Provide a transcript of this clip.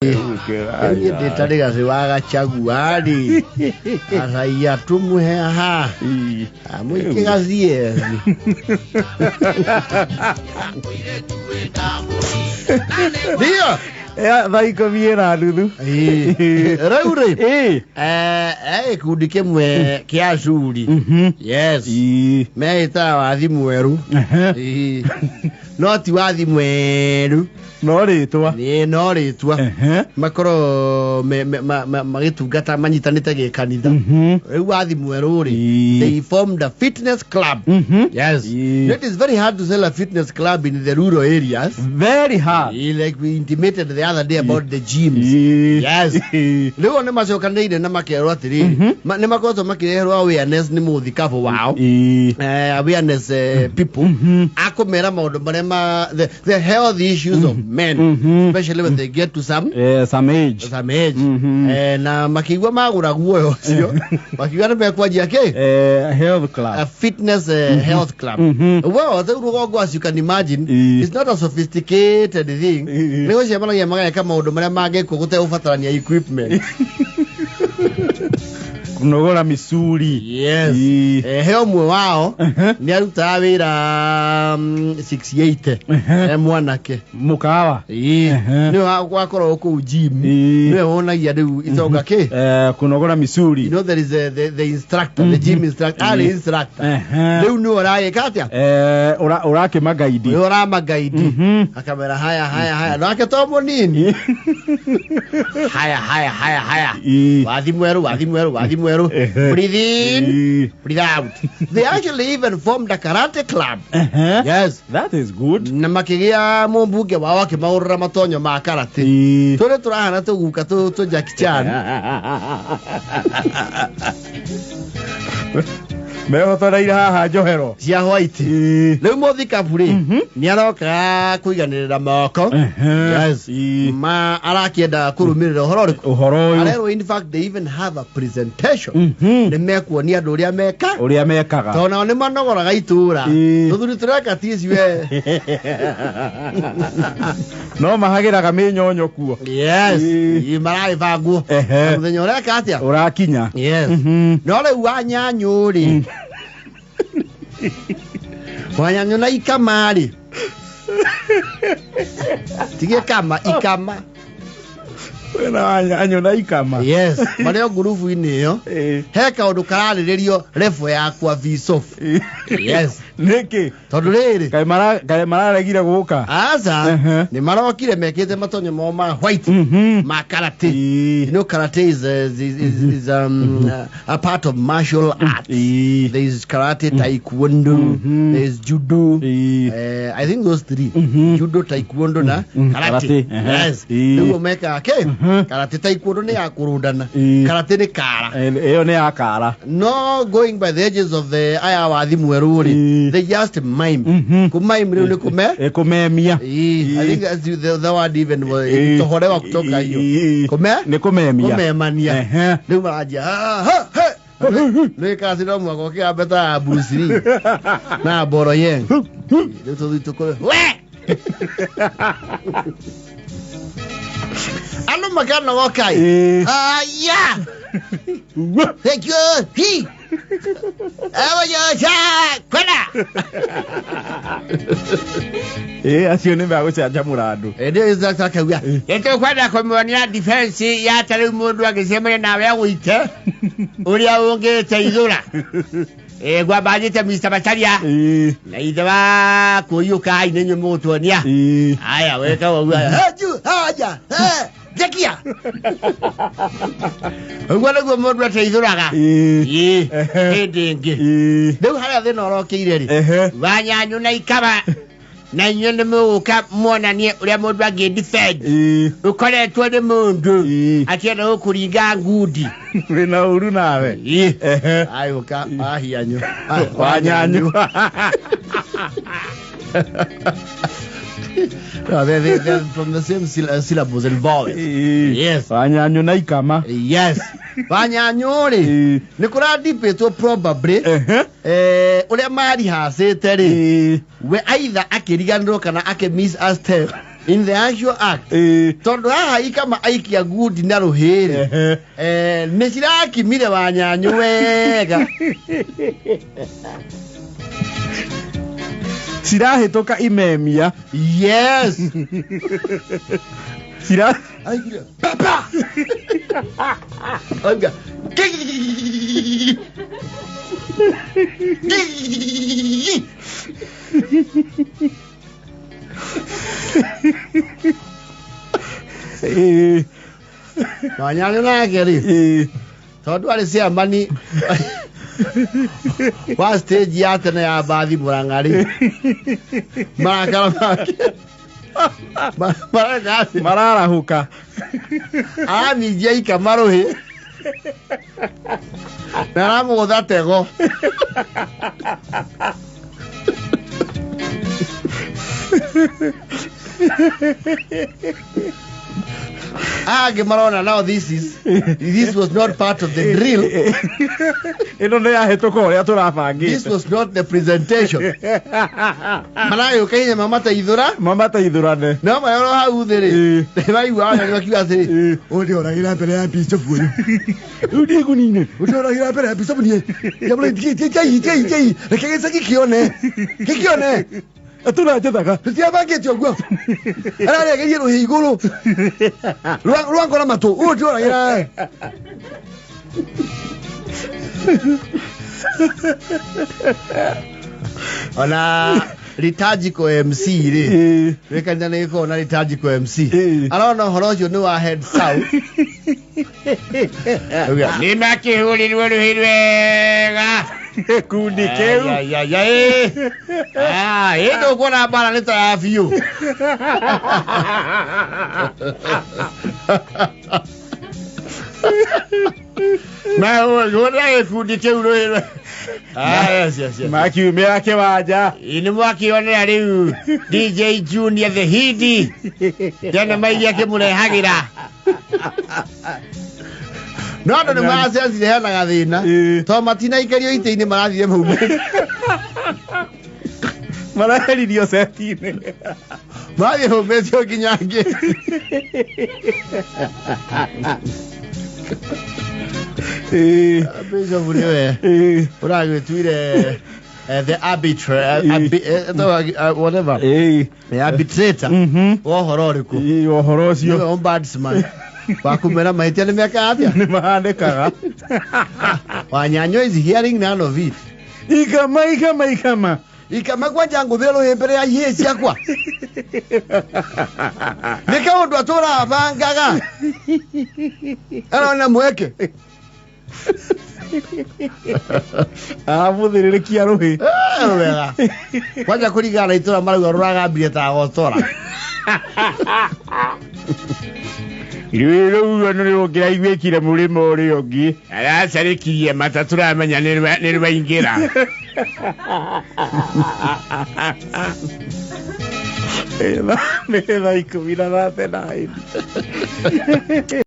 Ye detaliga se waga chaguari. Asaya tumuhe ha. Amuike gazie. Dio. Vai comiera Lulu. Raure. Kudike mwe kia shuri. Yes. Me ita wathi mweru. No ti wathi mweru. No ritwa. No ritwa. Makoro magitungata manyitanite gikanitha. Riu wathi mweru ri. They formed a fitness club. Yes. It is very hard to sell a fitness club in the rural areas. Very hard. Like we intimated the other day about the gyms. Yes. Leo ne macokanire na makero atiri. Ne makoto makirero awareness ni muthikapo wao. Awareness people. Akomera maundu marema the health issues of men, especially when they get to some age. Na makigwa magura guo cio. Makigwa be kwaji ke health club. A fitness health club. Well, the rugo as you can imagine, it's not a sophisticated thing. Leo shema ya magaya kama maundu maria mage kugute ufatarania equipment. Kunogora misuri. Yes. Heo mwe wao ni aruta wira 68 mwanake mukawa. Ni wakoro ku gym. Ni wonagia riu itonga ke kunogora misuri. You know there is the instructor, the gym instructor, the instructor. Riu ni oraye katia orake magaidi. Ora magaidi. Akamera haya no aketomo nini. Haya. Wathi mweru. Breathe in, breathe out. They actually even formed a karate club. Yes, that is good. Namakigia mumbuge wao kimaurira matonyo ma karate. Tore turahana tuguka to Jackie Chan. Mehotoreira haha Johero cia white. Riu muthika buri ni aroka kuiganirira moko. Yes. Ma arakienda kurumirira uhoro uyu. Arero in fact they even have a presentation. Ne mekuonia andu uria mekaga. Tona ni manogoraga itura. Tuthuri tureka tisi we. No mahagiraga minyonyo kuo. Yes. Imarai bagu. Muthenya uria katia urakinya. Yes. No riu wanyanyuri. Wanyanyo na ikamari. Tige kama ikama. Wena wanyanyo na ikama. Yes. Mareo gurufu ini yo. Heka undu kararirio level yakwa visof. Yes. Niki. Tondu riri. Kai mararegire guka. Aza. Ni marokire mekete matonyo mo ma white. Ma karate. You know karate is a part of martial arts. There is karate, taekwondo, there is judo. I think those three. Judo, taekwondo na karate. Yes. Ndio meka ke. Karate taekwondo ni akurudana. Karate ni kara. Eyo ni akara. No going by the edges of the aya wathi mweruri. They just mime. Kumime ni kumemia. I think as the word even was tohorewa kutoka hiyo. Ni kumemia. Kumemania. Ndio maraja. Leka sino mwako kia beta Bruce Lee. Na boro yen. Ndio tutukole. We! Ano magana wakai. Yeah. Thank you. He. Kwenda. Asione bago cha jamurado. Ndio exactly kawia. Yeto kwenda komuonia defense ya tari mundu agisema na we wite. Uria ungete ithura. Gwa bajete Mr. Bataria. Na idwa kuyuka inenyo mutuonia. Aya weka wa. Haja. Jekia. Ngwana gwa mundu ateithuraga. Ndingi. Ndio haya thina orokire ri. Wanyanyu na ikaba. Na nyone muka muona ni uria mundu agidefend. Ukoretwo ni mundu akienda ukuringa ngudi. Wina uru nawe. Ayo ka ahianyu. Wanyanyu. No, they're from the same syllables and vowels. Yes. Wanyanyu na ikama. Yes. Wanyanyuri. Nikura dipeto probably. Uria mari hasete ri. We either akiriganiro kana ake miss us tell. in the actual act tondu haha ikama aikia good na ruhiri ni cirakimire Wanyanyu wega cirahituka imemia yes aikire papa anga Wanyanyu nake ri tondu ari cia mani wa stage ya tene ya bathi Murang'a ri marakara make mararahuka aminjia ikamaruhi na aramugutha tego marona now this was not part of the drill. Ino ne ahituka uria turabangite. This was not the presentation. Manayo kainya mamata ithura ne. No mayoro hau thiri. Vai wa ngakiwa thiri. Odi oragira mbere ya bishop uyu. Udi kunine. Udi oragira mbere ya bishop ni. Yabule tei. Rekegesa kikione. Atuna jataka. Tia bageti ogwo. Ara ge yero higuru. Ruango na matu. Udi oragira. Ona liturgical MC ri wekanya ne ko na liturgical MC arona horo ucio ni wa head south ni makihuririrwe ruhirwega kundi keu ndo kuona bana nita ya fiu na wona kundi keu ruhirwe yes. Makiumira kiwanja ini mwakionera riu DJ Junior the Hidi tena maigi akimurehagira no ndo ni masensi hena gathina to matina ikerio ite-ini marathire maume maraheririo setine mari homecio kinyangi Bishop Uriwe uragwitwire the arbitrator whatever the arbitrator wohoro riku wohoro cio the ombudsman wakumera mahĩtia nĩ meka atia nĩ mahandĩkaga Wanyanyu is hearing none of it ikama kwanja ngũthĩre rũhĩ mbere ya ihĩĩ ciakwa nĩ kaũndũ atũra bangaga arona mweke aramuthĩrĩrĩkia rũhĩ wega kwanja kũringana na itũra marauga rũragambire ta gotora rĩu nĩ rũngĩraiguĩkire mũrĩmo ũrĩa ũngĩ aracarĩkirie mata tũramenya nĩ rũbaingĩra nĩ thaa 10:39